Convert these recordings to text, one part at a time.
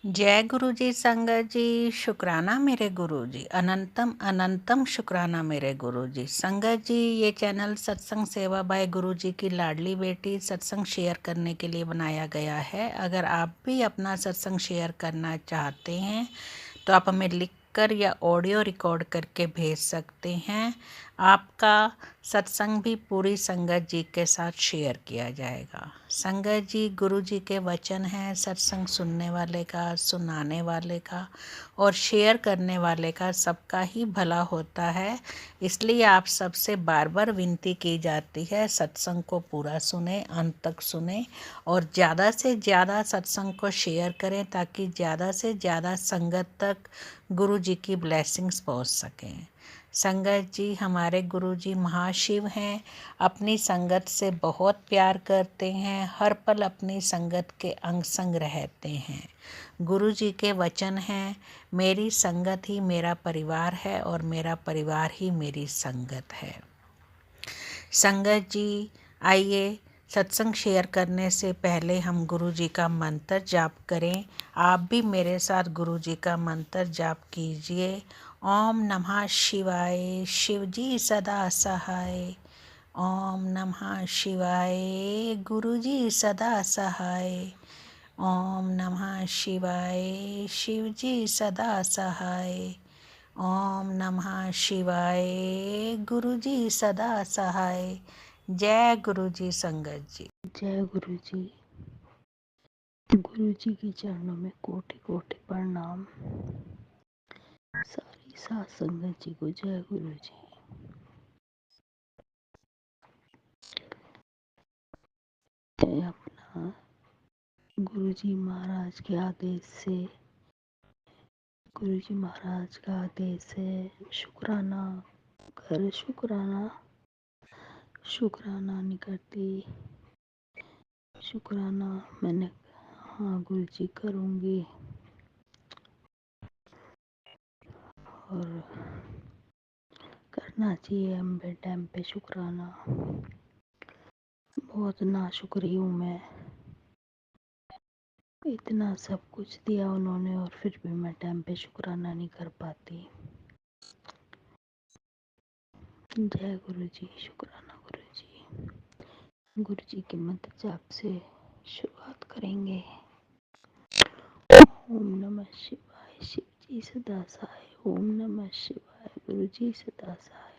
जय गुरु जी संगत जी। शुक्राना मेरे गुरु जी, अनंतम अनंतम शुक्राना मेरे गुरु जी। संगत जी, ये चैनल सत्संग सेवा बाय गुरु जी की लाडली बेटी सत्संग शेयर करने के लिए बनाया गया है। अगर आप भी अपना सत्संग शेयर करना चाहते हैं तो आप हमें लिख कर या ऑडियो रिकॉर्ड करके भेज सकते हैं। आपका सत्संग भी पूरी संगत जी के साथ शेयर किया जाएगा। संगत जी, गुरु जी के वचन हैं, सत्संग सुनने वाले का, सुनाने वाले का और शेयर करने वाले का सबका ही भला होता है। इसलिए आप सबसे बार बार विनती की जाती है, सत्संग को पूरा सुने, अंत तक सुने और ज़्यादा से ज़्यादा सत्संग को शेयर करें ताकि ज़्यादा से ज़्यादा संगत तक गुरु जी की ब्लेसिंग्स पहुंच सकें। संगत जी, हमारे गुरु जी महाशिव हैं, अपनी संगत से बहुत प्यार करते हैं, हर पल अपनी संगत के अंग संग रहते हैं। गुरु जी के वचन हैं, मेरी संगत ही मेरा परिवार है और मेरा परिवार ही मेरी संगत है। संगत जी, आइए सत्संग शेयर करने से पहले हम गुरु जी का मंत्र जाप करें। आप भी मेरे साथ गुरु जी का मंत्र जाप कीजिए। ओम नमः शिवाय, शिव जी सदा सहाय। ओम नमः शिवाय, गुरु जी सदा सहाय। ओम नमः शिवाय, शिव जी सदा सहाय। ओम नमः शिवाय, गुरु जी सदा सहाय। जय गुरु जी संगत जी। जय गुरु जी। गुरु जी के चरणों में कोटि कोटि प्रणाम। सारी सात संगत जी को जय गुरु जी। मैं अपना गुरु जी महाराज के आदेश से, गुरु जी महाराज का आदेश है शुक्राना कर, शुक्राना नहीं करती। शुक्राना मैंने हाँ गुरु जी करूँगी। और करना चाहिए लंबे टाइम पे शुक्राना। बहुत नाशुक्री हूँ मैं, इतना सब कुछ दिया उन्होंने और फिर भी मैं टाइम पे शुक्राना नहीं कर पाती। जय गुरु जी, शुक्राना गुरु जी। गुरु जी के मंत्र जाप से शुरुआत करेंगे। ओम नमः शिवाय, शिव जी सदा सहाय। ओम नमः शिवाय, गुरु जी सदा सहाय।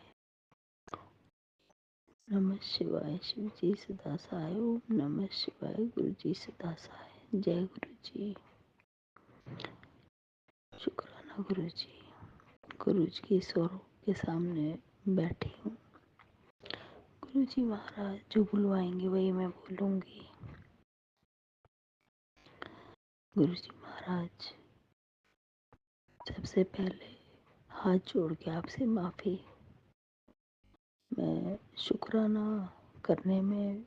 नमः शिवाय, शिव जी सदा सहाय। ओम नमः शिवाय, गुरु जी सदा सहाय। जय गुरु जी, शुक्राना गुरु जी। गुरु जी के स्वरूप के सामने बैठी हूँ। गुरु जी महाराज जो बुलवाएंगे वही मैं बोलूँगी। गुरु जी महाराज, सबसे पहले हाथ जोड़ के आपसे माफ़ी। मैं शुक्राना करने में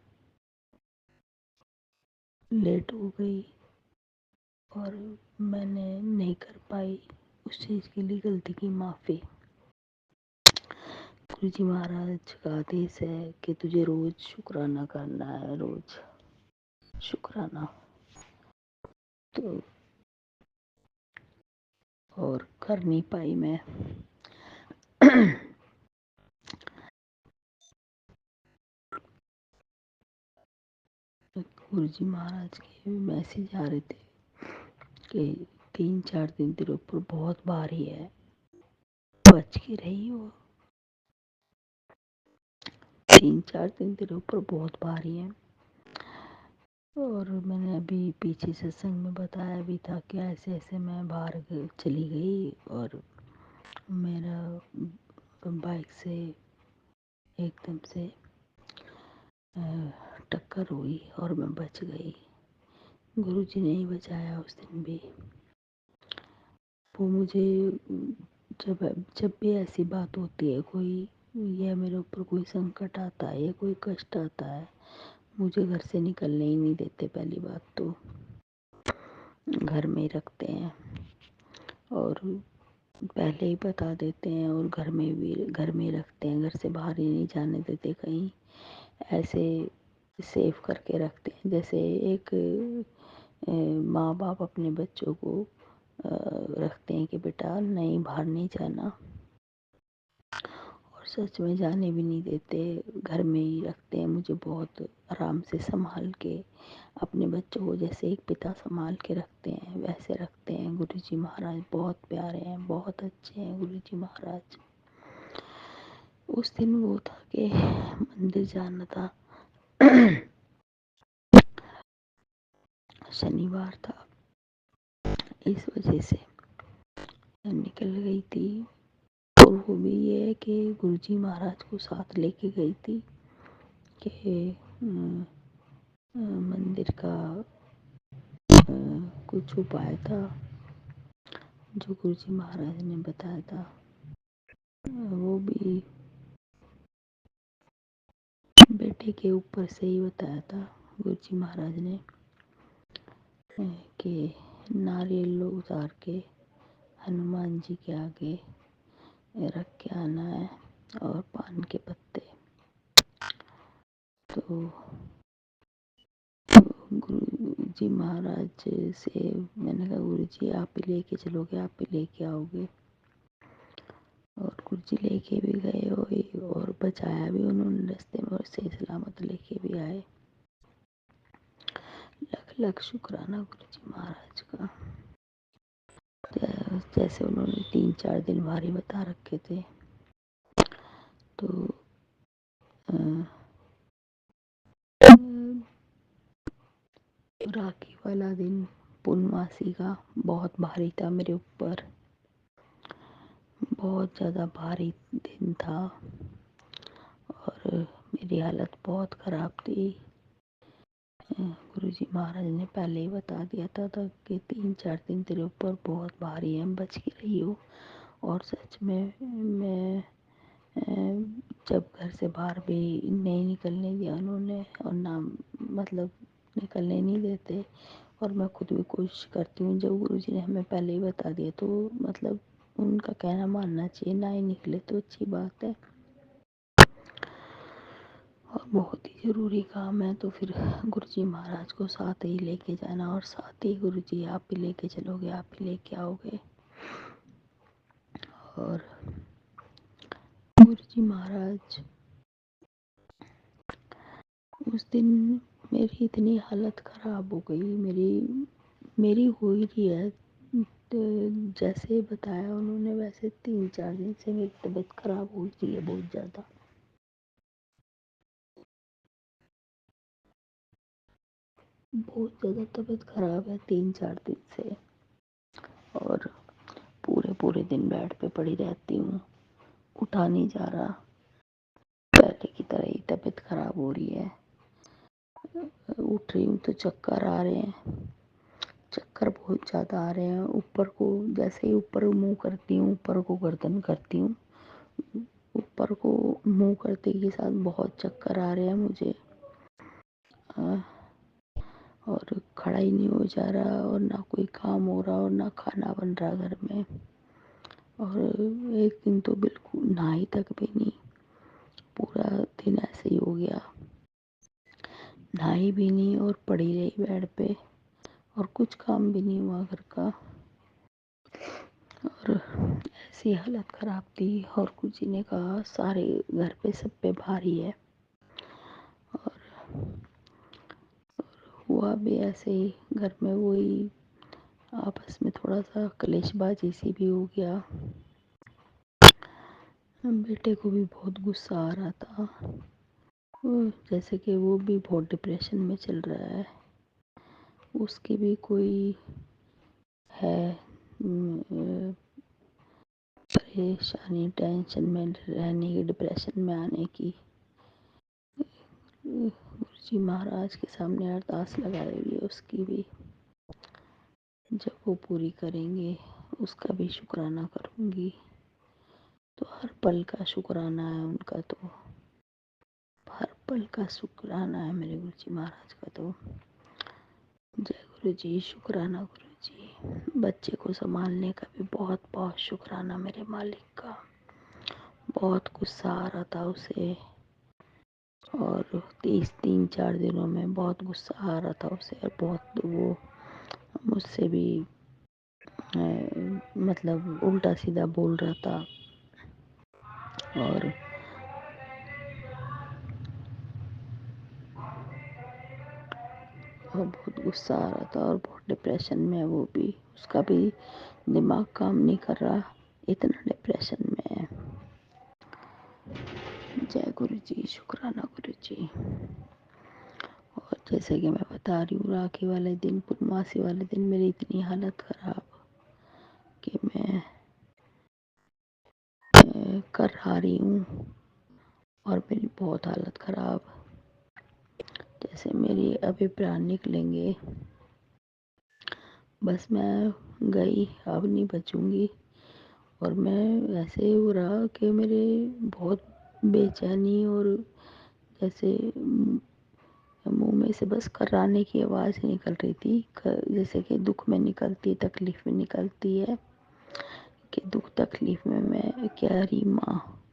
लेट हो गई और मैंने नहीं कर पाई, उस चीज़ के लिए गलती की माफ़ी। गुरु जी महाराज का आदेश है कि तुझे रोज़ शुक्राना करना है, रोज़ शुक्राना। तो और कर नहीं पाई मैं। गुरु जी महाराज के मैसेज आ रहे थे कि 3-4 दिन तेरे ऊपर बहुत भारी है, बच के रही हो। 3-4 दिन तेरे ऊपर बहुत भारी है। और मैंने अभी पीछे सत्संग में बताया भी था कि ऐसे ऐसे मैं बाहर चली गई और मेरा बाइक से एकदम से टक्कर हुई और मैं बच गई। गुरु जी ने ही बचाया उस दिन भी। वो मुझे जब जब भी ऐसी बात होती है, कोई या मेरे ऊपर कोई संकट आता है या कोई कष्ट आता है, मुझे घर से निकलने ही नहीं देते। पहली बात तो घर में ही रखते हैं और पहले ही बता देते हैं और घर में ही रखते हैं, घर से बाहर ही नहीं जाने देते कहीं। ऐसे सेफ करके रखते हैं जैसे एक माँ बाप अपने बच्चों को रखते हैं कि बेटा नहीं, बाहर नहीं जाना, और सच में जाने भी नहीं देते, घर में ही रखते हैं। मुझे बहुत आराम से संभाल के अपने बच्चों को जैसे एक पिता संभाल के रखते हैं वैसे रखते हैं। गुरुजी महाराज बहुत प्यारे हैं, बहुत अच्छे हैं गुरुजी महाराज। उस दिन वो था कि मंदिर जाना था, शनिवार था, इस वजह से निकल गई थी। और वो भी ये है कि गुरुजी महाराज को साथ लेके गई थी कि मंदिर का कुछ उपाय था जो गुरुजी महाराज ने बताया था, वो भी बेटे के ऊपर से ही बताया था गुरुजी महाराज ने कि नारियल उतार के हनुमान जी के आगे रख के आना है और पान के पत्ते। तो गुरु जी महाराज से मैंने कहा गुरु जी आप ही लेके चलोगे, आप ही लेके आओगे, और गुरु जी लेके भी गए और बचाया भी उन्होंने रास्ते में, और सही सलामत लेके भी आए। लख लख शुक्राना गुरु जी महाराज का। जैसे उन्होंने 3-4 दिन भारी बता रखे थे, तो राखी वाला दिन पूर्णमासी का बहुत भारी था मेरे ऊपर, बहुत ज़्यादा भारी दिन था, और मेरी हालत बहुत ख़राब थी। गुरुजी महाराज ने पहले ही बता दिया था कि 3-4 दिन तेरे ऊपर बहुत भारी है, बच के रही हो। और सच में मैं जब घर से बाहर भी नहीं निकलने दिया उन्होंने, और ना मतलब निकलने नहीं देते, और मैं खुद भी कोशिश करती हूँ। जब गुरुजी ने हमें पहले ही बता दिया तो मतलब उनका कहना मानना चाहिए, ना ही निकले तो अच्छी बात है, और बहुत ही ज़रूरी काम है तो फिर गुरुजी महाराज को साथ ही लेके जाना, और साथ ही गुरुजी आप ही लेके चलोगे, आप ही लेके आओगे। और गुरुजी महाराज उस दिन मेरी इतनी हालत ख़राब हो गई, मेरी हो ही रही है, तो जैसे बताया उन्होंने वैसे 3-4 दिन से मेरी तबीयत ख़राब हो रही है बहुत ज़्यादा। बहुत ज़्यादा तबीयत ख़राब है 3-4 दिन से, और पूरे पूरे दिन बेड पे पड़ी रहती हूँ, उठा नहीं जा रहा, पहले की तरह ही तबीयत ख़राब हो रही है। उठ रही हूँ तो चक्कर आ रहे हैं, चक्कर बहुत ज़्यादा आ रहे हैं। ऊपर को जैसे ही ऊपर मुँह करती हूँ, ऊपर को गर्दन करती हूँ, ऊपर को मुँह करते के साथ बहुत चक्कर आ रहे हैं मुझे, और खड़ा ही नहीं हो जा रहा, और ना कोई काम हो रहा, और ना खाना बन रहा घर में। और एक दिन तो बिल्कुल नहाई तक भी नहीं, पूरा दिन ऐसे ही हो गया, नहाई भी नहीं और पड़ी रही बेड पे, और कुछ काम भी नहीं हुआ घर का, और ऐसी हालत ख़राब थी। और कुछ ने कहा सारे घर पे सब पे भारी है, और हुआ भी ऐसे ही, घर में वही आपस में थोड़ा सा कलेशबाजी सी भी हो गया। बेटे को भी बहुत गुस्सा आ रहा था, जैसे कि वो भी बहुत डिप्रेशन में चल रहा है, उसकी भी कोई है परेशानी, टेंशन में रहने की, डिप्रेशन में आने की। गुरुजी महाराज के सामने अरदास लगाई हुई है उसकी भी, जब वो पूरी करेंगे उसका भी शुक्राना करूँगी। तो हर पल का शुक्राना है उनका, तो हर पल का शुक्राना है मेरे गुरुजी महाराज का। तो जय गुरु जी, शुक्राना गुरु जी। बच्चे को संभालने का भी बहुत बहुत शुक्राना मेरे मालिक का। बहुत गुस्सा आ रहा था उसे, और 3-4 दिनों में बहुत गुस्सा आ रहा था उसे, और बहुत वो मुझसे भी मतलब उल्टा सीधा बोल रहा था और बहुत गुस्सा आ रहा था और बहुत डिप्रेशन में है वो भी। उसका भी दिमाग काम नहीं कर रहा, इतना डिप्रेशन में है। जय गुरु जी, शुक्राना गुरु जी। और जैसे कि मैं बता रही हूँ, राखी वाले दिन, पूर्णमासी वाले दिन मेरी इतनी हालत ख़राब कि मैं कर आ रही हूँ और मेरी बहुत हालत ख़राब। जैसे मेरी अभी प्राण निकलेंगे, बस मैं गई, अब नहीं बचूंगी। और मैं ऐसे हो रहा कि मेरे बहुत बेचैनी और जैसे मुंह में से बस कर्राने की आवाज़ निकल रही थी, जैसे कि दुख में निकलती है, तकलीफ में निकलती है कि दुख तकलीफ में मैं क्या अरे माँ,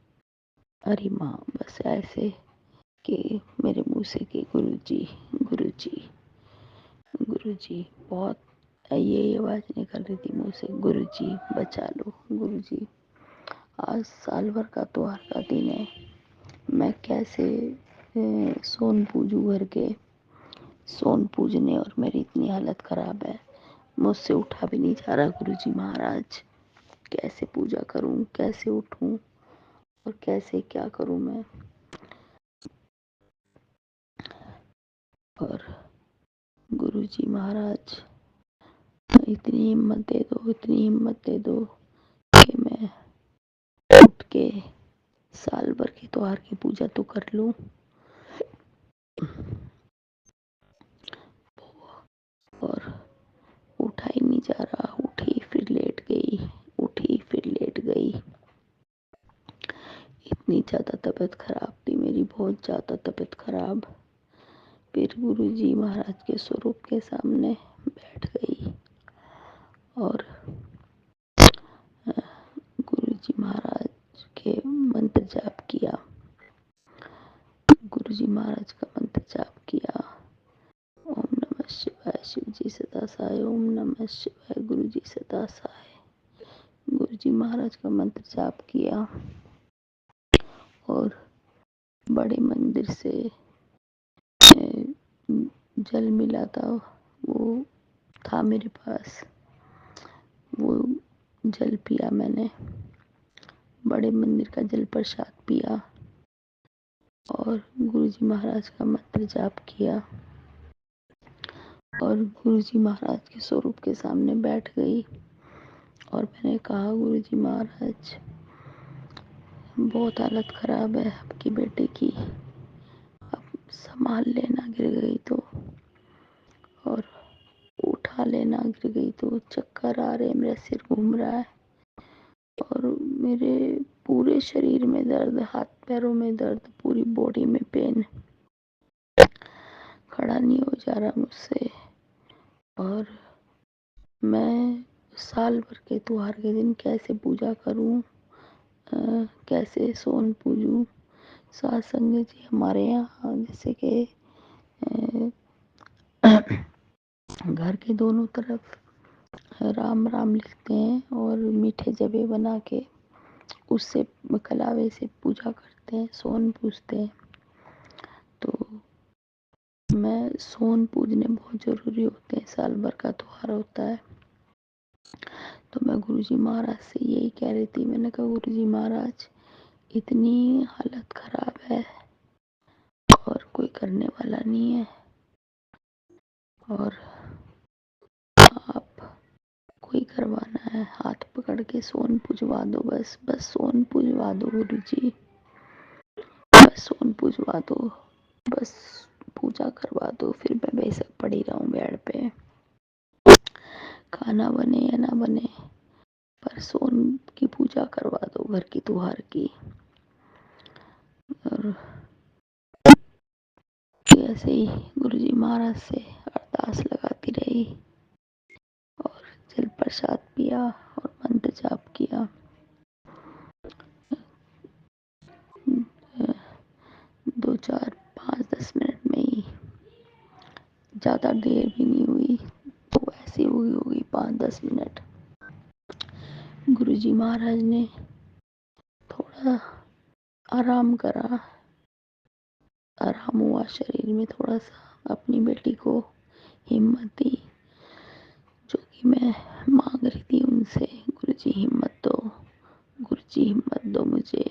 अरे माँ, बस ऐसे कि मेरे मुंह से कि गुरुजी, गुरुजी, गुरुजी, बहुत ये आवाज़ निकल रही थी मुंह से, गुरुजी बचा लो, गुरुजी। आज साल भर का त्योहार का दिन है, मैं कैसे सोन पूजूं घर के, सोन पूजने, और मेरी इतनी हालत ख़राब है, मुझसे उठा भी नहीं जा रहा। गुरुजी महाराज, कैसे पूजा करूं, कैसे उठूं और कैसे क्या करूं मैं। और गुरुजी महाराज, इतनी हिम्मत दे दो, इतनी हिम्मत दे दो कि मैं उठ के साल भर की त्योहार की पूजा तो कर लूं। और उठा ही नहीं जा रहा, उठी फिर लेट गई, उठी फिर लेट गई। इतनी ज़्यादा तबीयत ख़राब थी मेरी, बहुत ज़्यादा तबीयत ख़राब। फिर गुरुजी महाराज के स्वरूप के सामने बैठ गई और गुरुजी महाराज के मंत्र जाप किया, गुरुजी महाराज का मंत्र जाप किया। ओम नमः शिवाय, शिव जी सदा सहाय, ओम नमः शिवाय, गुरु जी सदा सहाय। गुरुजी महाराज का मंत्र जाप किया और बड़े मंदिर से जल मिला था, वो था मेरे पास, वो जल पिया मैंने, बड़े मंदिर का जल प्रसाद पिया और गुरुजी महाराज का मंत्र जाप किया और गुरुजी महाराज के स्वरूप के सामने बैठ गई और मैंने कहा, गुरुजी महाराज, बहुत हालत ख़राब है आपकी बेटे की, अब संभाल लेना, गिर गई तो, और उठा लेना, गिर गई तो। चक्कर आ रहे, मेरा सिर घूम रहा है और मेरे पूरे शरीर में दर्द, हाथ पैरों में दर्द, पूरी बॉडी में पेन, खड़ा नहीं हो जा रहा मुझसे। और मैं साल भर के त्योहार के दिन कैसे पूजा करूं, कैसे सोन पूजूं। सात संगत जी हमारे यहाँ जैसे कि घर के दोनों तरफ राम राम लिखते हैं और मीठे जबे बना के उससे कलावे से पूजा करते हैं, सोन पूजते हैं। तो मैं सोन पूजने बहुत ज़रूरी होते हैं, साल भर का त्योहार होता है। तो मैं गुरुजी महाराज से यही कह रही थी, मैंने कहा, गुरुजी महाराज, इतनी हालत ख़राब है और कोई करने वाला नहीं है, और आप कोई करवाना है, हाथ पकड़ के सोन पुजवा दो, बस बस सोन पुजवा दो गुरुजी, बस सोन पुजवा दो, बस पूजा करवा दो, फिर मैं बेशक पड़ी रहूं बेड पे, खाना बने या ना बने, पर सोन की पूजा करवा दो, घर की त्योहार की। और ऐसे ही गुरुजी महाराज से अरदास लगाती रही और जल प्रसाद पिया और मंत्र जाप किया। 2 4 5 10 मिनट में ही, ज़्यादा देर भी नहीं हुई, तो ऐसी हुई होगी 5-10 मिनट। गुरुजी महाराज ने थोड़ा आराम करा, आराम हुआ शरीर में थोड़ा सा, अपनी बेटी को हिम्मत दी, जो कि मैं मांग रही थी उनसे। गुरुजी हिम्मत दो, गुरुजी हिम्मत दो मुझे,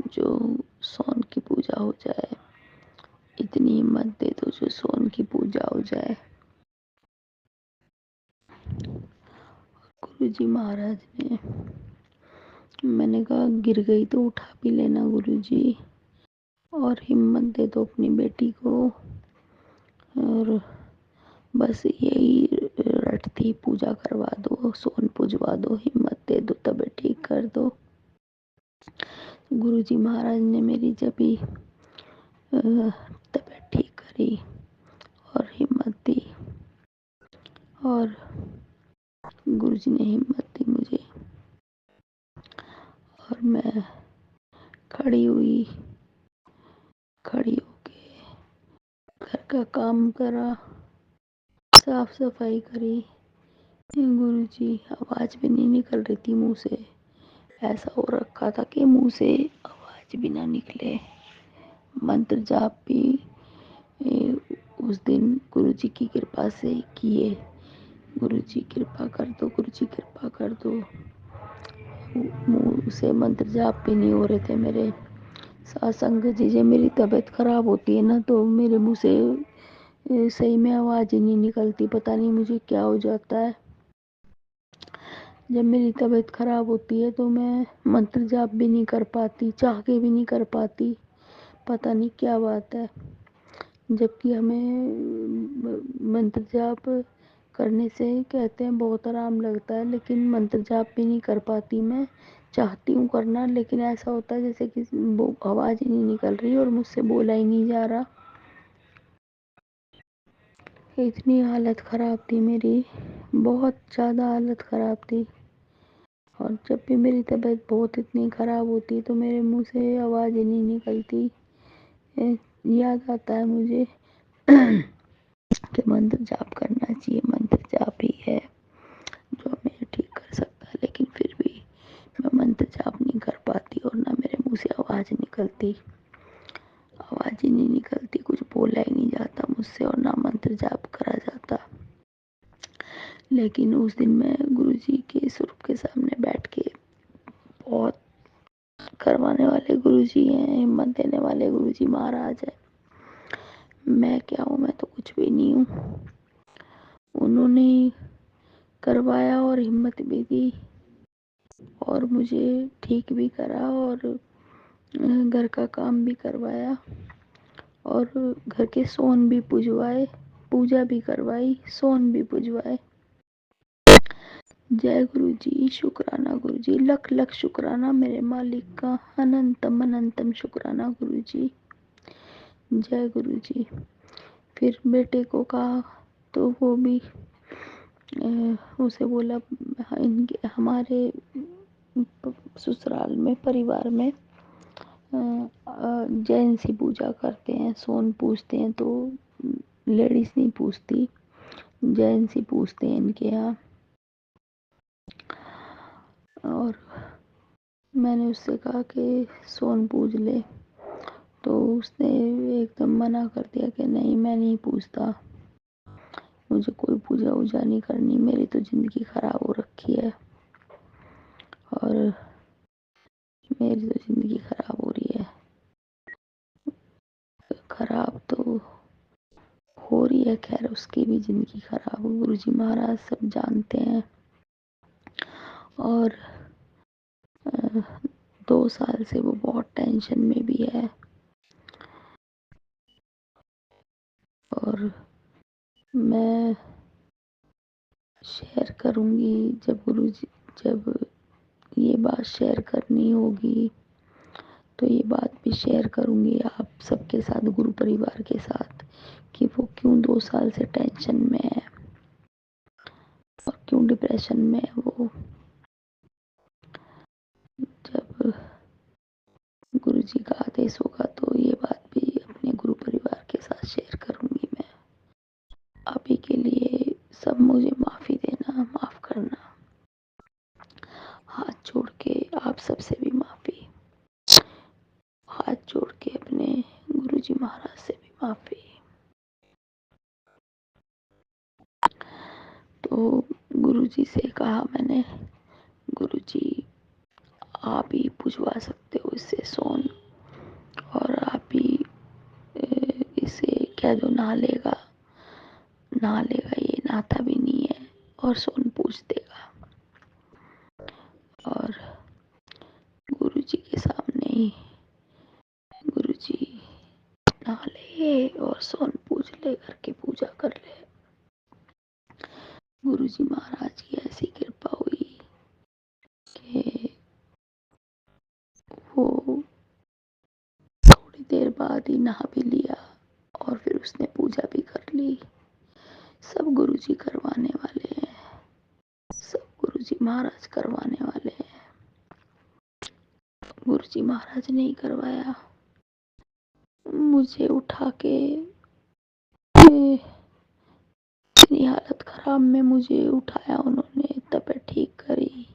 जो सोन की पूजा हो जाए, इतनी हिम्मत दे दो जो सोन की पूजा हो जाए। गुरुजी महाराज ने, मैंने कहा गिर गई तो उठा भी लेना गुरुजी, और हिम्मत दे दो अपनी बेटी को, और बस यही रट थी, पूजा करवा दो, सोन पुजवा दो, हिम्मत दे दो, तबीयत ठीक कर दो। गुरुजी महाराज ने मेरी जब भी तबीयत ठीक करी और हिम्मत दी, और गुरुजी ने हिम्मत दी मुझे, और मैं खड़ी हुई, खड़ी होके घर का काम करा, साफ सफाई करी। गुरुजी, आवाज भी नहीं निकल रही थी मुंह से, ऐसा हो रखा था कि मुंह से आवाज भी ना निकले। मंत्र जाप भी उस दिन गुरुजी की कृपा से किए। गुरुजी कृपा कर दो, गुरुजी कृपा कर दो। मुंह से मंत्र जाप भी नहीं हो रहे थे मेरे। सत्संग जी, जब मेरी तबीयत खराब होती है ना, तो मेरे मुंह से सही में आवाज ही नहीं निकलती, पता नहीं मुझे क्या हो जाता है। जब मेरी तबीयत खराब होती है तो मैं मंत्र जाप भी नहीं कर पाती, चाह के भी नहीं कर पाती, पता नहीं क्या बात है। जबकि हमें मंत्र जाप करने से कहते हैं बहुत आराम लगता है, लेकिन मंत्र जाप भी नहीं कर पाती मैं। चाहती हूँ करना, लेकिन ऐसा होता है जैसे कि वो आवाज ही नहीं निकल रही और मुझसे बोला ही नहीं जा रहा। इतनी हालत खराब थी मेरी, बहुत ज़्यादा हालत खराब थी। और जब भी मेरी तबीयत बहुत इतनी ख़राब होती है तो मेरे मुंह से आवाज़ ही नहीं निकलती। याद आता है मुझे कि मंत्र जाप करना चाहिए, मंत्र जाप ही है जो हमें ठीक कर सकता है, लेकिन फिर भी मैं मंत्र जाप नहीं कर पाती, और ना मेरे मुंह से आवाज़ निकलती, आवाज़ ही नहीं निकलती, कुछ बोला ही नहीं जाता मुझसे, और ना मंत्र जाप करा जाता। लेकिन उस दिन मैं गुरुजी के स्वरूप के सामने बैठ के, बहुत करवाने वाले गुरुजी हैं, हिम्मत देने वाले गुरुजी महाराज हैं। मैं क्या हूँ, मैं तो कुछ भी नहीं हूँ। उन्होंने करवाया और हिम्मत भी दी, और मुझे ठीक भी करा, और घर का काम भी करवाया, और घर के सोन भी पुजवाए, पूजा भी करवाई, सोन भी पुजवाए। जय गुरु जी, शुक्राना गुरु जी, लख लख शुक्राना मेरे मालिक का, अनंतम अनंतम शुक्राना गुरु जी। जय गुरु जी। फिर बेटे को कहा तो वो भी उसे बोला, इनके हमारे ससुराल में, परिवार में जैन सी पूजा करते हैं, सोन पूजते हैं, तो लेडीज नहीं पूजती, जैन सी पूजते हैं इनके यहाँ। और मैंने उससे कहा कि सोन पूज ले, तो उसने एकदम मना कर दिया कि नहीं, मैं नहीं पूजता, मुझे कोई पूजा वूजा नहीं करनी, मेरी तो ज़िंदगी ख़राब हो रखी है, और मेरी तो ज़िंदगी ख़राब हो रही है। ख़राब तो हो रही है, खैर उसकी भी ज़िंदगी ख़राब, गुरुजी महाराज सब जानते हैं। और 2 साल से वो बहुत टेंशन में भी है, और मैं शेयर करूँगी जब ये बात शेयर करनी होगी, तो ये बात भी शेयर करूँगी आप सबके साथ, गुरु परिवार के साथ, कि वो क्यों 2 साल से टेंशन में है और क्यों डिप्रेशन में है वो। जब गुरुजी का आदेश होगा तो ये बात भी अपने गुरु परिवार के साथ शेयर करूँगी मैं। अभी के लिए सब मुझे सबसे भी माफ़ी, हाथ जोड़ के अपने गुरुजी महाराज से भी माफ़ी। तो गुरुजी से कहा मैंने, गुरुजी आप ही पुजवा सकते हो इससे सोन, और आप ही इसे कह दो नहा लेगा, ये नहाता भी नहीं है और सोन पूछ देगा। और गुरुजी के सामने ही गुरुजी नहा ले और सोन पूज ले, करके पूजा कर ले। गुरुजी महाराज की ऐसी कृपा हुई कि वो थोड़ी देर बाद ही नहा भी लिया और फिर उसने पूजा भी कर ली। सब गुरुजी करवाने वाले हैं, सब गुरुजी महाराज करवाने वाले हैं। गुरुजी महाराज ने ही करवाया। मुझे उठा के इतनी हालत खराब में मुझे उठाया उन्होंने, तबीयत ठीक करी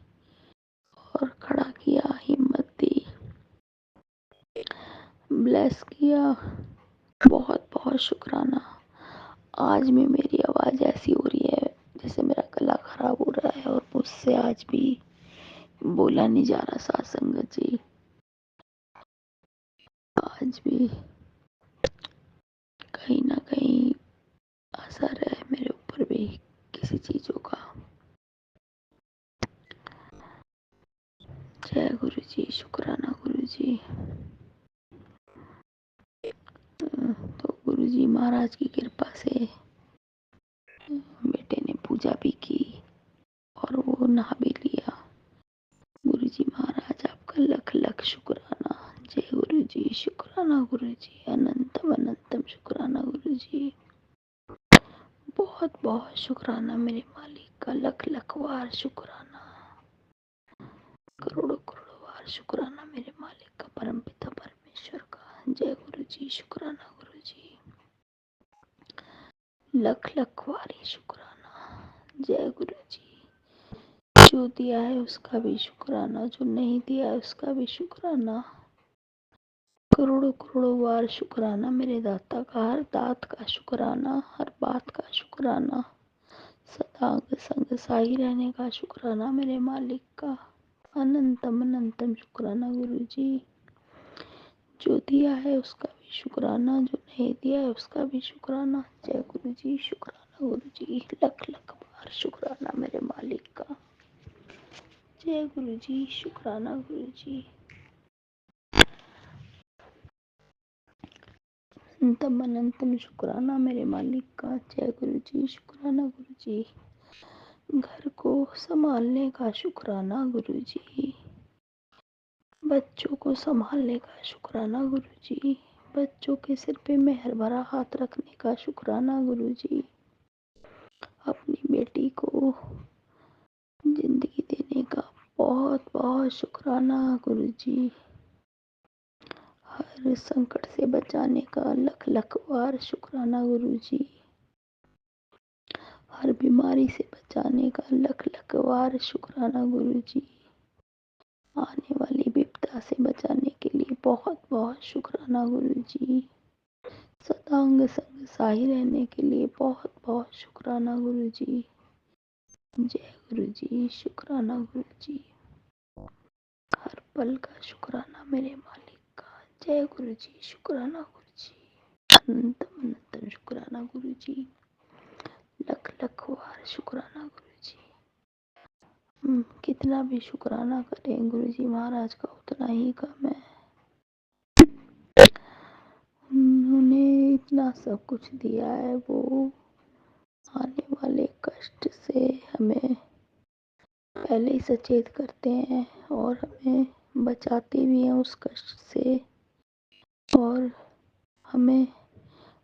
और खड़ा किया, हिम्मत दी, ब्लेस किया। बहुत बहुत शुक्राना। आज भी मेरी आवाज़ ऐसी हो रही है जैसे मेरा गला खराब हो रहा है और मुझसे आज भी बोला नहीं जा रहा। साथ संगत जी, आज भी कहीं ना कहीं असर है मेरे ऊपर भी किसी चीज़ों का। जय गुरु जी, शुक्राना गुरु जी। तो गुरु जी महाराज की कृपा से बेटे ने पूजा भी की और वो नहा भी लिया। गुरु जी महाराज आपका लख लख शुक्राना। जय गुरु जी, शुक्राना गुरु जी, अनंतम अनंतम शुक्राना गुरु जी। बहुत बहुत शुक्राना मेरे मालिक का, लख लख बार शुक्राना, करोड़ों करोड़ों बार शुक्राना मेरे मालिक का, परम पिता परमेश्वर का। जय गुरु जी, शुक्राना गुरु जी, लख लख बारी शुक्राना। जय गुरु जी। जो दिया है उसका भी शुक्राना, जो नहीं दिया है उसका भी शुक्राना, करोड़ों करोड़ों बार शुक्राना मेरे दाता का, हर दात का शुक्राना, हर बात का शुक्राना, सदा अंग संग साही रहने का शुक्राना मेरे मालिक का। अनंतम अनंतम शुक्राना गुरु जी। जो दिया है उसका भी शुक्राना, जो नहीं दिया है उसका भी शुक्राना। जय गुरु जी, शुक्राना गुरु जी, लख लख बार शुक्राना मेरे मालिक का। जय गुरु जी, शुक्राना गुरु जी। अनंतम अनंतम शुक्राना मेरे मालिक का। जय गुरु जी, शुक्राना गुरु जी। घर को संभालने का शुक्राना गुरु जी, बच्चों को संभालने का शुक्राना गुरु जी, बच्चों के सिर पे मेहर भरा हाथ रखने का शुक्राना गुरु जी, अपनी बेटी को जिंदगी देने का बहुत बहुत शुक्राना गुरु जी, हर संकट से बचाने का लख लख बार शुक्राना गुरु जी, हर बीमारी से बचाने का लख लख बार शुक्राना गुरु जी, आने वाली विपदा से बचाने के लिए बहुत बहुत शुक्राना गुरु जी, सदांग संग साही रहने के लिए बहुत बहुत शुक्राना गुरु जी। जय गुरु जी, शुक्राना गुरु जी, हर पल का शुक्राना मेरे मालिक का। जय गुरु जी, शुक्राना गुरु जी, अनंतम अनंतम शुक्राना गुरु जी, लख लख बार शुक्राना गुरु जी। कितना भी शुक्राना करें गुरु जी महाराज का उतना ही कम है। उन्होंने इतना सब कुछ दिया है, वो आने वाले कष्ट से हमें पहले ही सचेत करते हैं और हमें बचाते भी हैं उस कष्ट से, और हमें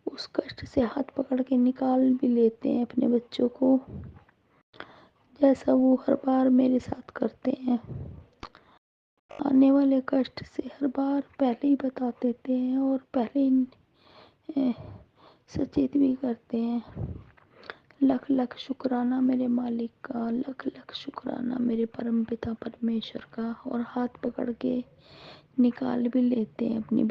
उस कष्ट से हाथ पकड़ के निकाल भी लेते हैं अपने बच्चों को, जैसा वो हर बार मेरे साथ करते हैं। आने वाले कष्ट से हर बार पहले ही बता देते हैं और पहले ही सचेत भी करते हैं। लख लख शुक्राना मेरे मालिक का, लख लख शुक्राना मेरे परमपिता परमेश्वर का। और हाथ पकड़ के निकाल भी लेते हैं अपनी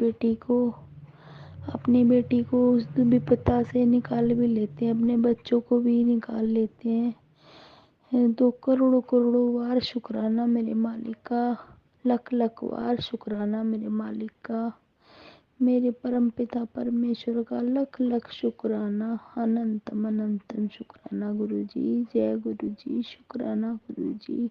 बेटी को उस विपदा से निकाल भी लेते हैं, अपने बच्चों को भी निकाल लेते हैं। तो करोड़ों करोड़ों बार शुक्राना मेरे मालिक का, लख लख बार शुक्राना मेरे मालिक का, मेरे परमपिता परमेश्वर का लख लख शुक्राना, अनंतम अनंतम शुक्राना गुरु जी। जय गुरु जी, शुक्राना गुरु जी।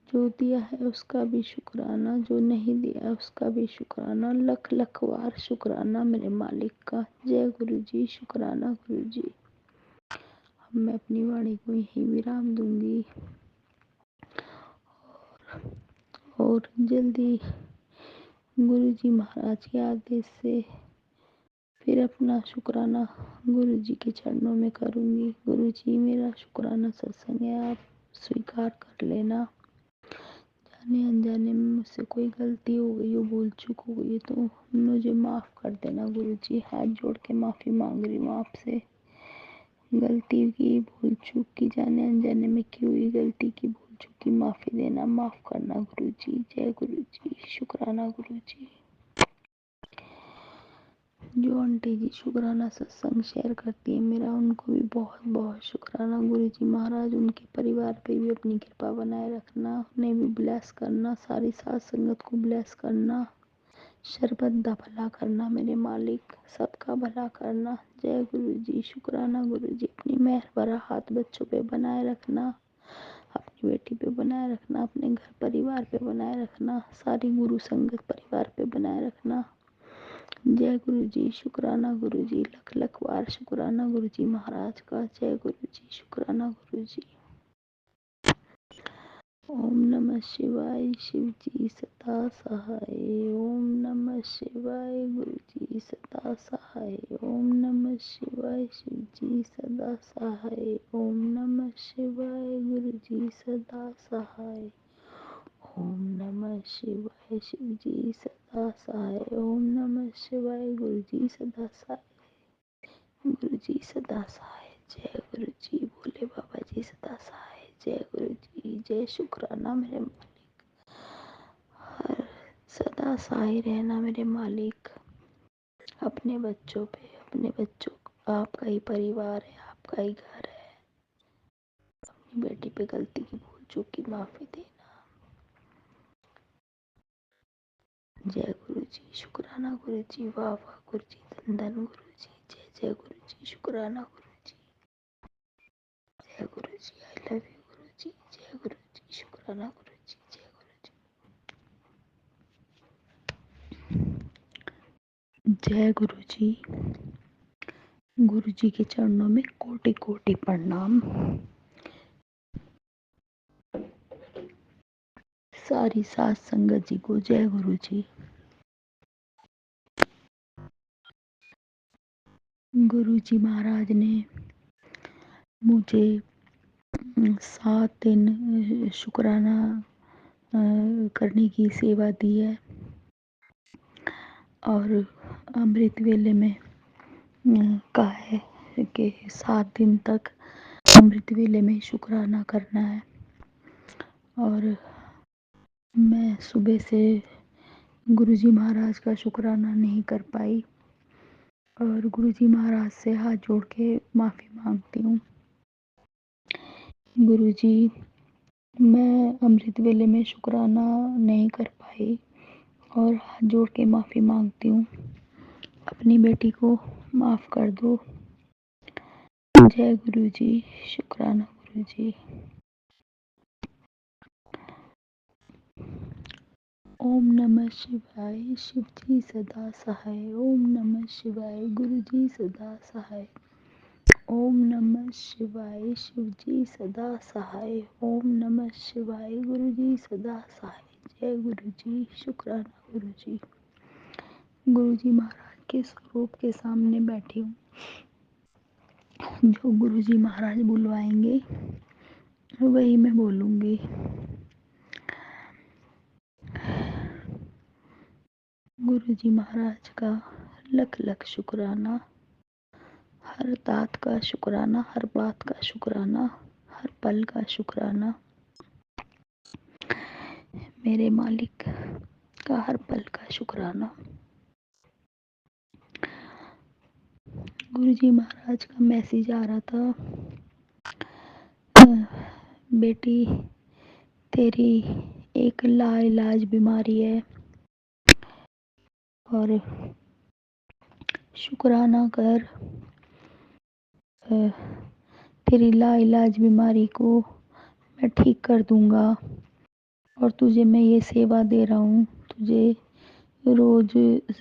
जो दिया है उसका भी शुक्राना, जो नहीं दिया है उसका भी शुक्राना, लख लख बार शुक्राना मेरे मालिक का। जय गुरु जी, शुक्राना गुरु जी। अब मैं अपनी वाणी को यहीं विराम दूंगी और जल्दी गुरु जी महाराज के आदेश से फिर अपना शुक्राना गुरु जी के चरणों में करूँगी। गुरु जी, मेरा शुक्राना सत्संग है, आप स्वीकार कर लेना। जाने अनजाने में मुझसे कोई गलती हो गई हो, भूल चूक हो गई हो तो मुझे माफ़ कर देना गुरु जी। हाथ जोड़ के माफ़ी मांग रही हूँ आपसे। गलती की, भूल चूक की, जाने अनजाने में की हुई गलती की, भूल चूक की माफ़ी देना, माफ़ करना गुरु जी। जय गुरु जी, शुक्राना गुरु जी। जो आंटी जी शुक्राना सत्संग शेयर करती है मेरा, उनको भी बहुत बहुत शुक्राना गुरु जी महाराज। उनके परिवार पे भी अपनी कृपा बनाए रखना, उन्हें भी ब्लेस करना, सारी साथ संगत को ब्लेस करना, शरबत दा भला करना मेरे मालिक, सबका भला करना। जय गुरु जी, शुक्राना गुरु जी। अपनी मेहर भरा हाथ बच्चों पे बनाए रखना, अपनी बेटी पे बनाए रखना, अपने घर परिवार पे बनाए रखना, सारी गुरु संगत परिवार पे बनाए रखना। जय गुरु जी, शुक्राना गुरु जी। लख लख बार शुक्राना गुरु जी महाराज का। जय गुरु जी, शुक्राना गुरु जी। ओम नमः शिवाय, शिव जी सदा सहाय। ओम नमः शिवाय, गुरु जी सदा सहाय। ओम नमः शिवाय, शिव जी सदा सहाय। ओम नमः शिवाय, गुरु जी सदा सहाय। ओम नमः शिवाय, शिव जी सदा सहाय। ओम नमः शिवाय, गुरु जी सदा सहाय। गुरु जी सदा सहाय। जय गुरु जी, भोले बाबा जी सदा सहाय। जय गुरु जी, जय शुक्राना मेरे मालिक। हर सदा सहाय रहना मेरे मालिक, अपने बच्चों पे, अपने बच्चों आपका ही परिवार है, आपका ही घर है। अपनी बेटी पे गलती की, भूल चूक की माफी देना। जय गुरु जी, शुक्राना गुरु जी। वाह वाह गुरु जी, धन धन गुरु जी। जय जय गुरु जी, शुक्राना गुरु जी। जय गुरु जी, आई लव यू गुरु जी। जय गुरु जी, शुक्राना गुरु जी। जय गुरु जी। जय गुरु जी। गुरु जी के चरणों में कोटि कोटि प्रणाम। सारी सात संगत जी को जय गुरु जी। गुरु जी महाराज ने मुझे 7 दिन शुक्राना करने की सेवा दी है और अमृत वेले में कहा है कि 7 दिन तक अमृत वेले में शुक्राना करना है। और मैं सुबह से गुरुजी महाराज का शुक्राना नहीं कर पाई और गुरुजी महाराज से हाथ जोड़ के माफ़ी मांगती हूँ। गुरुजी, मैं अमृत वेले में शुक्राना नहीं कर पाई और हाथ जोड़ के माफ़ी मांगती हूँ। अपनी बेटी को माफ़ कर दो। जय गुरुजी, शुक्राना गुरुजी। ओम नमः शिवाय, शिव जी सदा सहाय। ओम नमः शिवाय, गुरु जी सदा सहाय। ओम नमः शिवाय, शिव जी सदा सहाय। ओम नमः शिवाय, गुरु जी सदा सहाय। जय गुरु जी, शुक्राना गुरु जी। गुरु जी महाराज के स्वरूप के सामने बैठी हूँ। जो गुरु जी महाराज बुलवाएंगे वही मैं बोलूँगी। गुरु जी महाराज का लख लख शुक्राना। हर दात का शुक्राना, हर बात का शुक्राना, हर पल का शुक्राना। मेरे मालिक का हर पल का शुक्राना। गुरुजी महाराज का मैसेज आ रहा था, बेटी तेरी एक लाइलाज बीमारी है और शुक्राना कर, तेरी लाइलाज बीमारी को मैं ठीक कर दूंगा और तुझे मैं ये सेवा दे रहा हूँ। तुझे रोज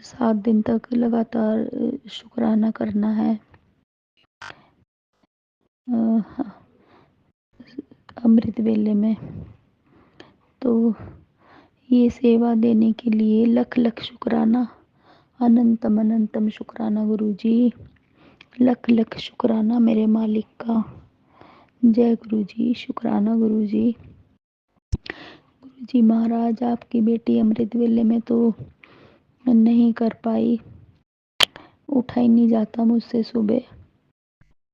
7 दिन तक लगातार शुक्राना करना है। अमृत वेले में तो ये सेवा देने के लिए लख लख शुक्राना, अनंतम अनंतम शुक्राना गुरुजी, लख लख शुक्राना मेरे मालिक का। जय गुरुजी, शुक्राना गुरुजी। गुरुजी महाराज आपकी बेटी अमृत वेले में तो नहीं कर पाई, उठा ही नहीं जाता मुझसे सुबह।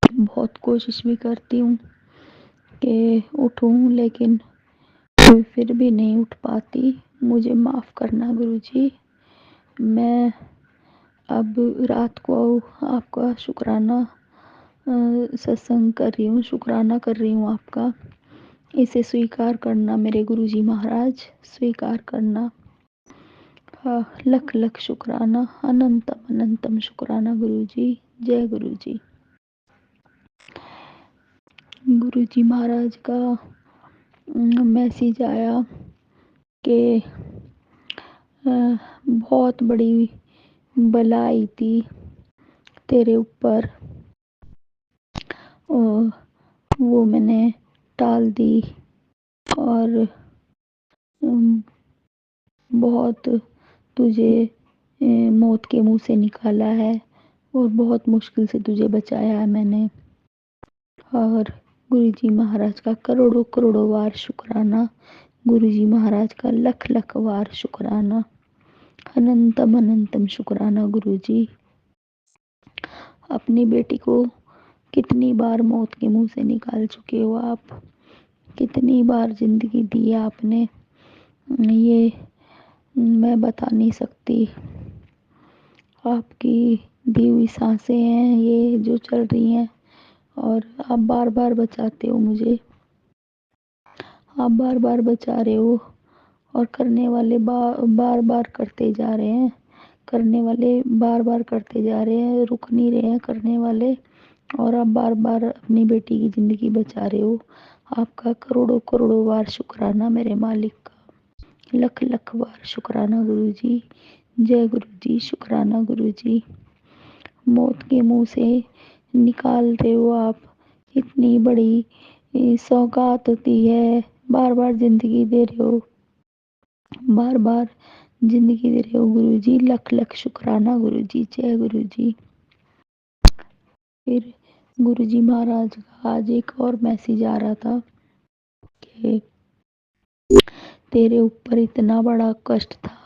बहुत कोशिश भी करती हूँ कि उठूँ, लेकिन फिर भी नहीं उठ पाती। मुझे माफ़ करना गुरुजी। मैं अब रात को आपका शुक्राना सत्संग कर रही हूँ, शुक्राना कर रही हूँ आपका। इसे स्वीकार करना मेरे गुरुजी महाराज, स्वीकार करना। लख लख शुक्राना, अनंतम अनंतम शुक्राना गुरुजी। जय गुरुजी। गुरुजी महाराज का मैसेज आया कि बहुत बड़ी बला आई थी तेरे ऊपर, वो मैंने टाल दी और बहुत तुझे मौत के मुंह से निकाला है और बहुत मुश्किल से तुझे बचाया है मैंने। और गुरुजी महाराज का करोड़ों करोड़ों बार शुक्राना, गुरुजी महाराज का लख लख बार शुक्राना, अनंतम अनंतम शुक्राना गुरुजी। अपनी बेटी को कितनी बार मौत के मुंह से निकाल चुके हो आप, कितनी बार जिंदगी दी है आपने, ये मैं बता नहीं सकती। आपकी दी हुई सांसें हैं ये जो चल रही हैं और आप बार बार बचाते हो मुझे, आप बार बार बचा रहे हो और करने वाले बार बार करते जा रहे हैं, करने वाले बार बार करते जा रहे हैं, रुक नहीं रहे हैं करने वाले। और आप बार बार अपनी बेटी की ज़िंदगी बचा रहे हो। आपका करोड़ों करोड़ों बार शुक्राना मेरे मालिक का, लख लख बार शुक्राना गुरुजी। जय गुरुजी, शुक्राना गुरुजी। मौत के मुंह से निकाल रहे हो आप, इतनी बड़ी सौगात होती है। बार बार जिंदगी दे रहे हो, बार बार जिंदगी दे रहे हो गुरुजी, लख लख शुक्राना गुरुजी। जय गुरुजी। फिर गुरुजी महाराज का आज एक और मैसेज आ रहा था कि तेरे ऊपर इतना बड़ा कष्ट था,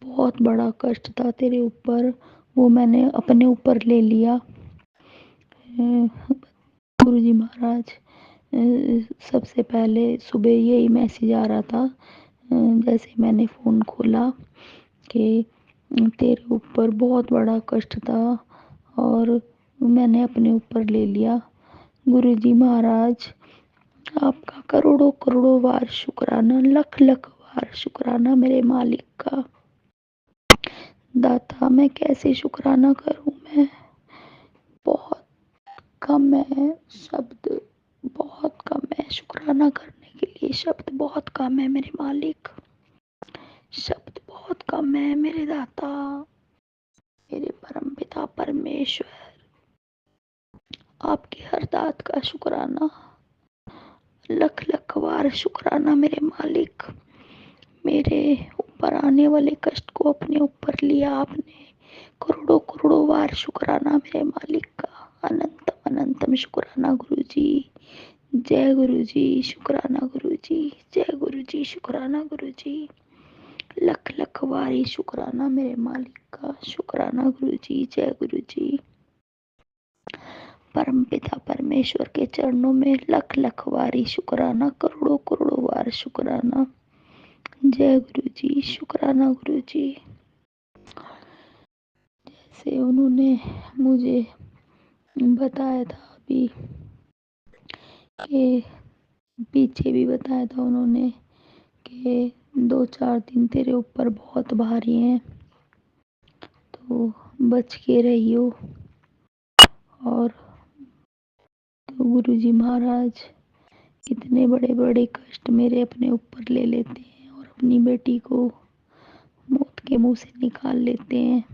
बहुत बड़ा कष्ट था तेरे ऊपर, वो मैंने अपने ऊपर ले लिया। गुरुजी महाराज सबसे पहले सुबह यही मैसेज आ रहा था जैसे मैंने फ़ोन खोला कि तेरे ऊपर बहुत बड़ा कष्ट था और मैंने अपने ऊपर ले लिया। गुरुजी महाराज आपका करोड़ों करोड़ों बार शुक्राना, लख लख बार शुक्राना मेरे मालिक का। दाता मैं कैसे शुक्राना करूं, मैं बहुत कम है शब्द, बहुत कम है शुक्राना करने के लिए, शब्द बहुत कम है मेरे मालिक, शब्द बहुत कम है मेरे दाता, मेरे परम पिता परमेश्वर। आपकी हर दात का शुक्राना, लख लख बार शुक्राना मेरे मालिक। मेरे ऊपर आने वाले कष्ट को अपने ऊपर लिया आपने, करोड़ों करोड़ों बार शुक्राना मेरे मालिक का, अनंतम अनंतम शुक्राना गुरुजी। जय गुरुजी, शुक्राना गुरुजी। जय गुरुजी, शुक्राना गुरुजी। लख लख बारी शुक्राना मेरे मालिक का, शुक्राना गुरुजी। जय गुरुजी। परमपिता परमेश्वर के चरणों में लख लख वारी शुक्राना, करोड़ों करोड़ों बार शुक्राना। जय गुरु जी, शुक्राना गुरु जी। जैसे उन्होंने मुझे बताया था अभी कि पीछे भी बताया था उन्होंने कि 2-4 दिन तेरे ऊपर बहुत भारी हैं, तो बच के रहियो। और तो गुरु जी महाराज इतने बड़े बड़े कष्ट मेरे अपने ऊपर ले लेते हैं और अपनी बेटी को मौत के मुंह से निकाल लेते हैं।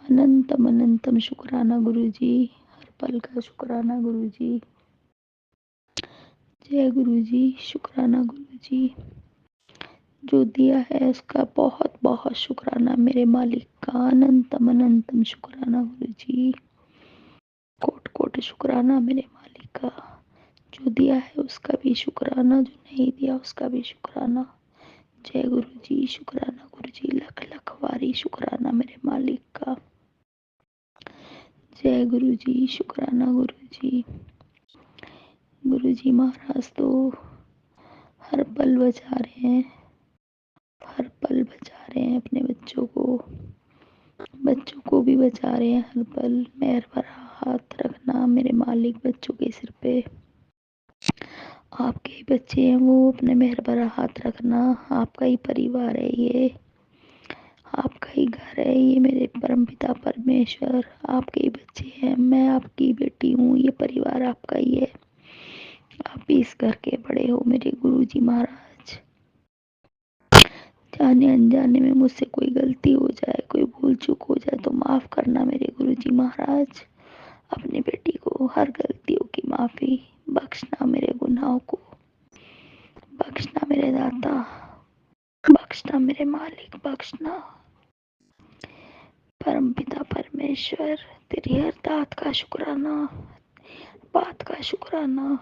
अनंतम अनंतम शुक्राना गुरु जी, हर पल का शुक्राना गुरु जी। जय गुरु जी, शुक्राना गुरु जी। जो दिया है उसका बहुत बहुत शुक्राना मेरे मालिक का, अनंतम अनंतम शुक्राना गुरु जी। कोट कोट शुक्राना मेरे मालिक का। जो दिया है उसका भी शुक्राना, जो नहीं दिया उसका भी शुक्राना। जय गुरु जी, शुक्राना गुरु जी, लख लख वारी शुक्राना मेरे मालिक का। जय गुरु जी, शुक्राना गुरु जी। गुरु जी महाराज तो हर पल बचा रहे हैं, हर पल बचा रहे हैं अपने बच्चों को भी बचा रहे हैं हर पल। मेहर भरा हाथ रखना मेरे मालिक बच्चों के सिर पे। आपके ही बच्चे हैं वो, अपने मेहर भरा हाथ रखना। आपका ही परिवार है ये, आपका ही घर है ये मेरे परमपिता परमेश्वर। आपके ही बच्चे हैं, मैं आपकी बेटी हूँ, ये परिवार आपका ही है। आप भी इस घर के बड़े हो मेरे गुरु जी महाराज। जाने अनजाने में मुझसे कोई गलती हो जाए, कोई भूल चूक हो जाए तो माफ़ करना मेरे गुरु जी महाराज। अपनी बेटी को हर गलतियों की माफ़ी बख्शना, मेरे गुनाहों को बख्शना मेरे दाता, बख्शना मेरे मालिक, बख्शना। परमपिता परमेश्वर तेरी हर दात का शुक्राना, बात का शुक्राना,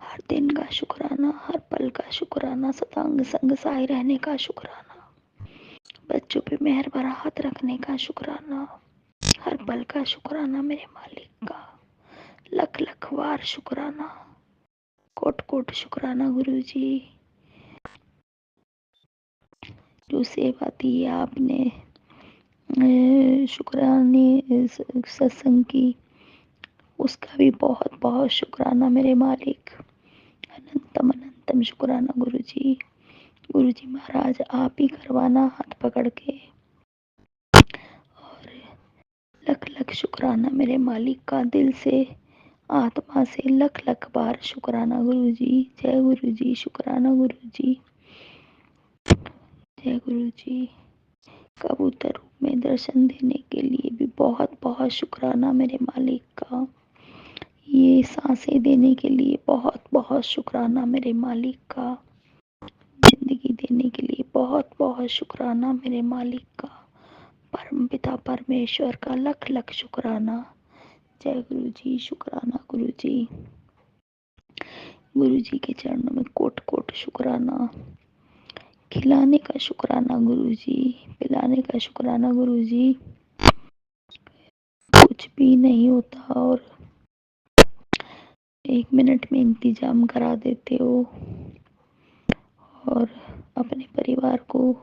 हर दिन का शुक्राना, हर पल का शुक्राना, सतांग संग साए रहने का शुक्राना, बच्चों पे मेहर भरा हाथ रखने का शुक्राना, हर पल का शुक्राना मेरे मालिक का। लख लख बार शुक्राना, कोट कोट शुक्राना गुरु जी। जो सेवा दी है आपने शुक्राने सत्संग की, उसका भी बहुत बहुत शुक्राना मेरे मालिक। अनंतम अनंतम शुक्राना गुरु जी। गुरु जी महाराज आप ही करवाना हाथ पकड़ के। और लख लख शुक्राना मेरे मालिक का, दिल से आत्मा से लख लख बार शुक्राना गुरु जी। जय गुरु जी, शुक्राना गुरु जी। जय गुरु जी। कबूतर रूप में दर्शन देने के लिए भी बहुत बहुत शुक्राना मेरे मालिक का। ये सांसें देने के लिए बहुत बहुत शुक्राना मेरे मालिक का। जिंदगी देने के लिए बहुत बहुत शुक्राना मेरे मालिक का, परमपिता परमेश्वर का लख लख शुक्राना। जय गुरु जी, शुक्राना गुरु जी। गुरु जी के चरणों में कोट कोट शुक्राना। खिलाने का शुक्राना गुरु जी, पिलाने का शुक्राना गुरु जी। कुछ भी नहीं होता और 1 मिनट में इंतजाम करा देते हो और अपने परिवार को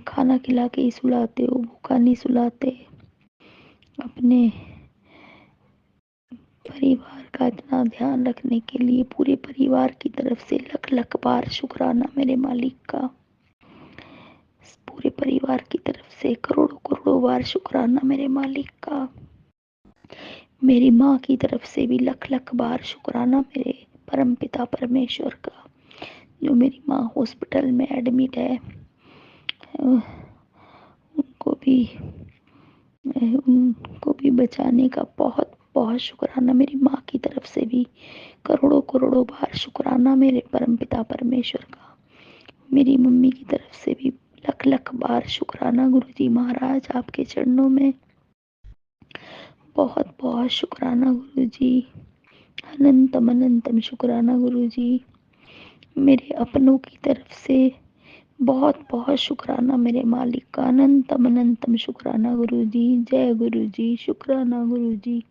खाना खिला के ही सुलाते हो, भूखा नहीं सुलाते। अपने परिवार का इतना ध्यान रखने के लिए पूरे परिवार की तरफ से लख लख बार शुक्राना मेरे मालिक का। पूरे परिवार की तरफ से करोड़ों करोड़ों बार शुक्राना मेरे मालिक का। मेरी माँ की तरफ से भी लख लख बार शुक्राना मेरे परमपिता परमेश्वर का। जो मेरी माँ हॉस्पिटल में एडमिट है, उनको भी बचाने का बहुत बहुत शुक्राना। मेरी माँ की तरफ से भी करोड़ों करोड़ों बार शुक्राना मेरे परमपिता परमेश्वर का। मेरी मम्मी की तरफ से भी लख लख बार शुक्राना गुरु जी महाराज, आपके चरणों में बहुत बहुत शुक्राना गुरु जी। अनंतम अनंतम शुक्राना गुरु जी। मेरे अपनों की तरफ से बहुत बहुत शुक्राना मेरे मालिक का, अनंतम अनंतम शुक्राना गुरु जी। जय गुरु जी, शुक्राना गुरु जी।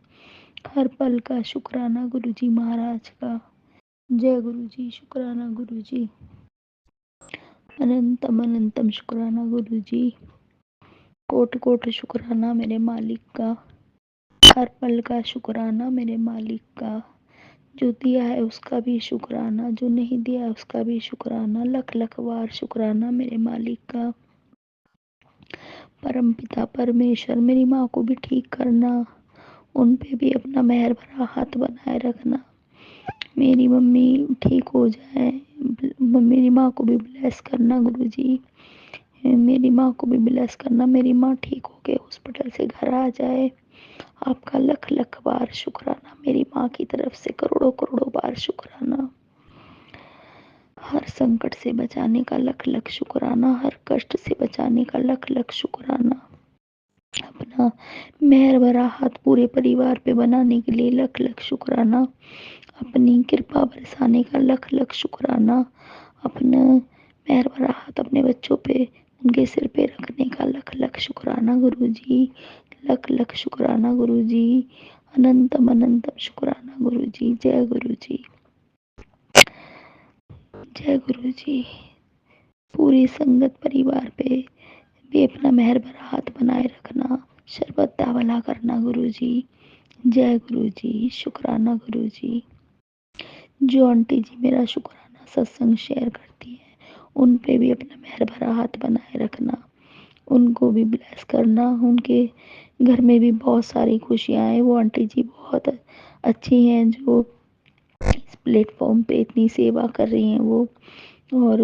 हर पल का शुक्राना गुरु जी महाराज का। जय गुरु जी, शुक्राना गुरु जी। अनंतम अनंतम शुक्राना गुरु जी। कोट कोट शुक्राना मेरे मालिक का। हर पल का शुक्राना मेरे मालिक का। जो दिया है उसका भी शुक्राना, जो नहीं दिया है उसका भी शुक्राना। लख लख बार शुक्राना मेरे मालिक का। परम पिता परमेश्वर, मेरी माँ को भी ठीक करना, उन पे भी अपना मेहर भरा हाथ बनाए रखना। मेरी मम्मी ठीक हो जाए, मेरी माँ को भी ब्लेस करना गुरु जी। मेरी माँ को भी ब्लेस करना, मेरी माँ ठीक होके हॉस्पिटल से घर आ जाए। आपका लख लख बार शुक्राना, मेरी माँ की तरफ से करोड़ों करोड़ों बार शुक्राना। हर संकट से बचाने का लख लख शुक्राना, हर कष्ट से बचाने का लख लख शुक्राना। अपना मेहर भरा हाथ पूरे परिवार पे बनाने के लिए लख लख शुक्राना। अपनी कृपा बरसाने का लख लख शुक्राना। अपना मेहर भरा हाथ अपने बच्चों पे, उनके सिर पे रखने का लख लख शुक्राना गुरु जी। लख लख शुक्राना गुरु जी। अनंतम अनंतम शुक्राना गुरु जी। जय गुरु जी, जय गुरु जी। पूरी संगत परिवार पे भी अपना मेहर भरा हाथ बनाए रखना, शरबत दावला करना गुरु जी। जय गुरु जी, शुक्राना गुरु जी। जो आंटी जी मेरा शुक्राना सत्संग शेयर करती हैं, उन पे भी अपना मेहर भरा हाथ बनाए रखना, उनको भी ब्लेस करना। उनके घर में भी बहुत सारी खुशियाँ आए। वो आंटी जी बहुत अच्छी हैं, जो इस प्लेटफॉर्म पे इतनी सेवा कर रही हैं वो, और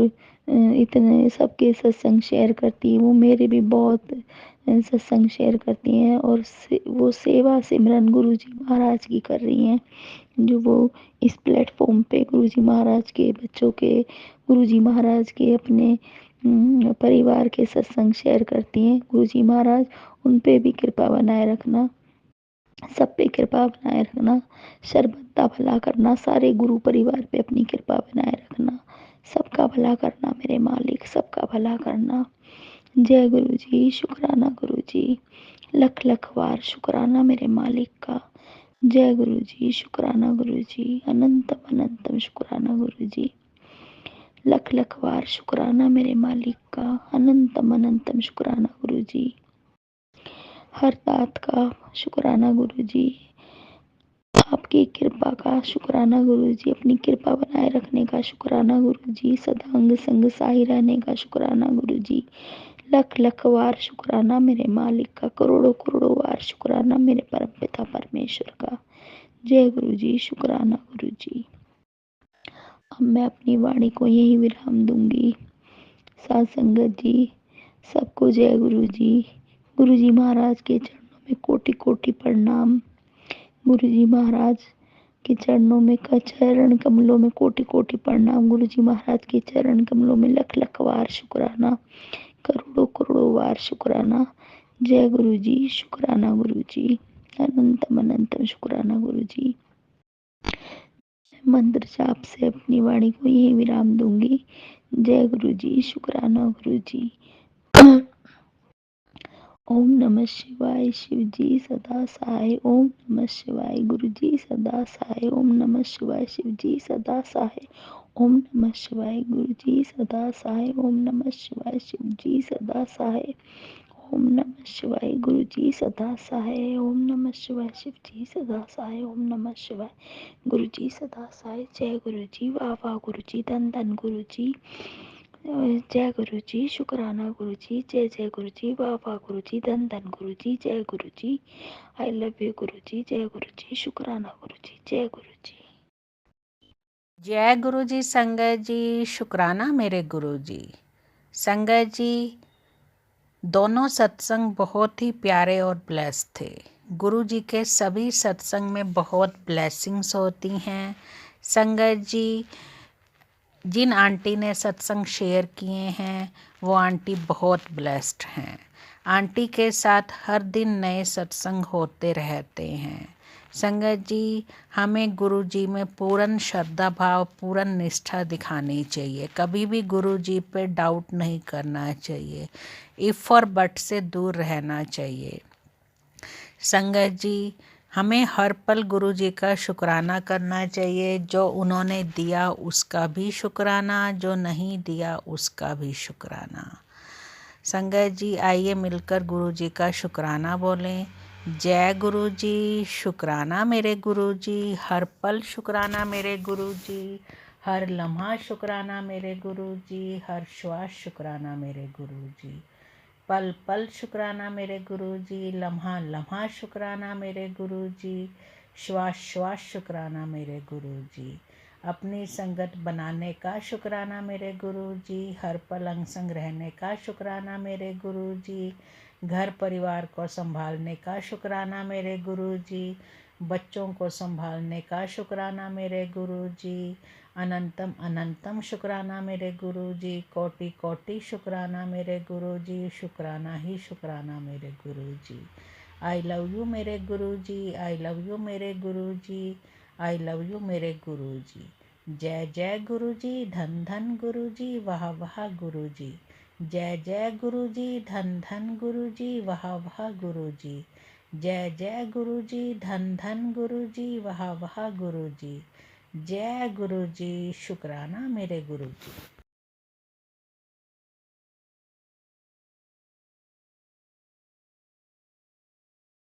इतने सबके सत्संग शेयर करती हैं। वो मेरे भी बहुत सत्संग शेयर करती हैं, और वो सेवा सिमरन गुरु जी महाराज की कर रही हैं। जो वो इस प्लेटफॉर्म पे गुरु जी महाराज के बच्चों के, गुरु जी महाराज के अपने परिवार के सत्संग शेयर करती हैं। गुरु जी महाराज उन पे भी कृपा बनाए रखना, सब पे कृपा बनाए रखना, सर्वदा भला करना। सारे गुरु परिवार पे अपनी कृपा बनाए रखना, सबका भला करना मेरे मालिक, सबका भला करना। जय गुरु जी, शुक्राना गुरु जी। लख लख बार शुक्राना मेरे मालिक का। जय गुरु जी, शुक्राना गुरु जी। अनंतम अनंतम शुक्राना गुरु जी। लख लख बार शुक्राना मेरे मालिक का। अनंतम अनंतम शुक्राना गुरु जी। हर बात का शुक्राना गुरु जी। आपकी कृपा का शुक्राना गुरु जी। अपनी कृपा बनाए रखने का शुक्राना गुरु जी। सदा अंग संग साही रहने का शुक्राना गुरु जी। लख लख बार शुक्राना मेरे मालिक का। करोड़ों करोड़ों बार शुक्राना मेरे परम पिता परमेश्वर का। जय गुरु जी, शुक्राना गुरु जी। अब मैं अपनी वाणी को यही विराम दूंगी। साध संगत जी, सबको जय गुरु जी। गुरु जी महाराज के चरणों में कोटि कोटि प्रणाम। गुरु जी महाराज के चरणों में चरण कमलों में कोटि कोटि प्रणाम। गुरु जी महाराज के चरण कमलों में लख लख बार शुक्राना, करोड़ों करोड़ों बार शुक्राना। जय गुरु जी, शुक्राना गुरु जी। अनंतम अनंतम शुक्राना गुरु जी। मंत्र जाप से अपनी वाणी को यही विराम दूंगी। जय गुरु जी, शुक्राना गुरु जी। ओम नमः शिवाय, शिव जी सदा सहाय। ओम नमः शिवाय, गुरु जी सदा सहाय। ओम नमः शिवाय, शिव जी सदा सहाय। ओम नमः शिवाय, गुरु जी सदा सहाय। ओम नमः शिवाय, शिव जी सदा सहाय। ओम नमः शिवाय, गुरु जी सदा सहाय। ओम नमः शिवाय, शिव जी सदा सहाय। ओम नमः शिवाय, गुरु जी सदा सहाय। जय गुरु जी, वाह वाह गुरु जी, धन धन गुरु जी। जय गुरु जी, शुक्राना गुरु जी। जय जय गुरु जी, वाह वाह गुरु जी, धन धन गुरु जी। जय गुरु जी, आई लव यू गुरु जी। जय गुरु जी, शुक्राना गुरु जी। जय गुरु जी। जय गुरु जी संगत जी, शुक्राना मेरे गुरु जी। संगत जी, दोनों सत्संग बहुत ही प्यारे और ब्लेस थे। गुरु जी के सभी सत्संग में बहुत ब्लेसिंग्स होती हैं। संगत जी, जिन आंटी ने सत्संग शेयर किए हैं वो आंटी बहुत ब्लेस्ड हैं। आंटी के साथ हर दिन नए सत्संग होते रहते हैं। संगत जी, हमें गुरु जी में पूर्ण श्रद्धा भाव, पूर्ण निष्ठा दिखानी चाहिए। कभी भी गुरु जी पे डाउट नहीं करना चाहिए। इफ़ और बट से दूर रहना चाहिए। संगत जी, हमें हर पल गुरु जी का शुक्राना करना चाहिए। जो उन्होंने दिया उसका भी शुक्राना, जो नहीं दिया उसका भी शुक्राना। संगत जी, आइए मिलकर गुरु जी का शुक्राना बोलें। जय गुरु जी, शुक्राना मेरे गुरु जी, हर पल शुक्राना मेरे गुरु जी, हर लम्हा शुक्राना मेरे गुरु जी, हर श्वास शुक्राना मेरे गुरु जी, पल पल शुक्राना मेरे गुरु जी, लम्हा लम्हा शुक्राना मेरे गुरु जी, श्वास श्वास शुक्राना मेरे गुरु जी, अपनी संगत बनाने का शुक्राना मेरे गुरु जी, हर पल अंग संग रहने का शुक्राना मेरे गुरु जी, घर परिवार को संभालने का शुक्राना मेरे गुरु जी, बच्चों को संभालने का शुक्राना मेरे गुरु जी, अनंतम अनंतम शुक्राना मेरे गुरु जी, कोटि कोटि शुक्राना मेरे गुरु जी, शुक्राना ही शुक्राना मेरे गुरु जी। आई लव यू मेरे गुरु जी, आई लव यू मेरे गुरु जी, आई लव यू मेरे गुरु जी। जय जय गुरु जी, धन धन गुरु जी, वाह वाह गुरु जी। जय जय गुरु जी, धन धन गुरु जी, वाह वाह गुरु जी। जय जय गुरु जी, धन धन गुरु जी, वाह वाह गुरु जी। जय गुरु जी, शुक्राना मेरे गुरु जी।